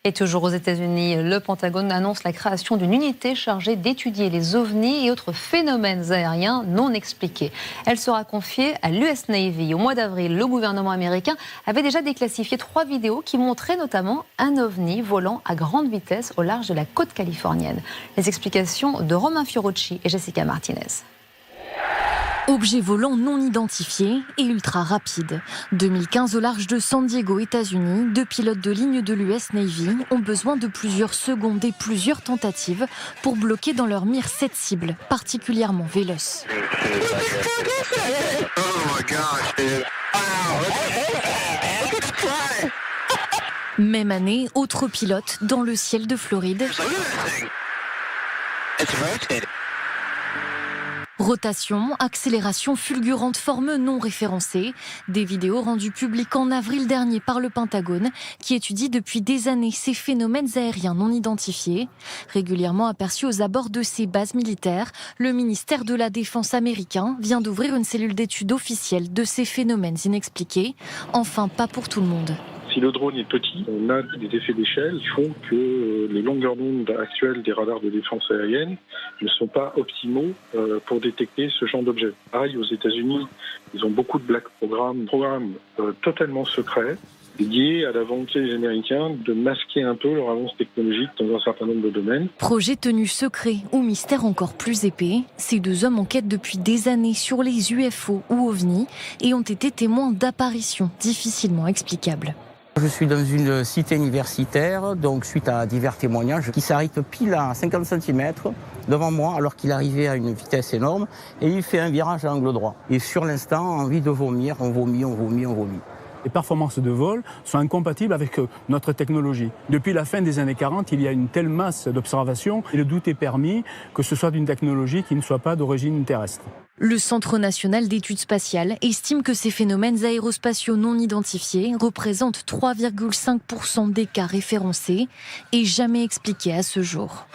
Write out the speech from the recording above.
Et toujours aux États-Unis, le Pentagone annonce la création d'une unité chargée d'étudier les ovnis et autres phénomènes aériens non expliqués. Elle sera confiée à l'US Navy. Au mois d'avril, le gouvernement américain avait déjà déclassifié 3 vidéos qui montraient notamment un ovni volant à grande vitesse au large de la côte californienne. Les explications de Romain Fiorucci et Jessica Martinez. Objet volant non identifié et ultra rapide. 2015 au large de San Diego, États-Unis, 2 pilotes de ligne de l'US Navy ont besoin de plusieurs secondes et plusieurs tentatives pour bloquer dans leur mire 7 cibles particulièrement véloces. Même année, autre pilote dans le ciel de Floride. Rotation, accélération fulgurante, forme non référencée. Des vidéos rendues publiques en avril dernier par le Pentagone, qui étudie depuis des années ces phénomènes aériens non identifiés. Régulièrement aperçus aux abords de ses bases militaires, le ministère de la Défense américain vient d'ouvrir une cellule d'étude officielle de ces phénomènes inexpliqués. Enfin, pas pour tout le monde. Si le drone est petit, on a des effets d'échelle qui font que les longueurs d'onde actuelles des radars de défense aérienne ne sont pas optimaux pour détecter ce genre d'objet. Pareil, aux États-Unis, ils ont beaucoup de black programmes totalement secrets, liés à la volonté des Américains de masquer un peu leur avance technologique dans un certain nombre de domaines. Projet tenu secret ou mystère encore plus épais, ces 2 hommes enquêtent depuis des années sur les UFO ou OVNI et ont été témoins d'apparitions difficilement explicables. Je suis dans une cité universitaire, donc suite à divers témoignages, qui s'arrête pile à 50 cm devant moi alors qu'il arrivait à une vitesse énorme et il fait un virage à angle droit. Et sur l'instant, envie de vomir, on vomit. Les performances de vol sont incompatibles avec notre technologie. Depuis la fin des années 40, il y a une telle masse d'observations et le doute est permis que ce soit d'une technologie qui ne soit pas d'origine terrestre. Le Centre national d'études spatiales estime que ces phénomènes aérospatiaux non identifiés représentent 3,5% des cas référencés et jamais expliqués à ce jour.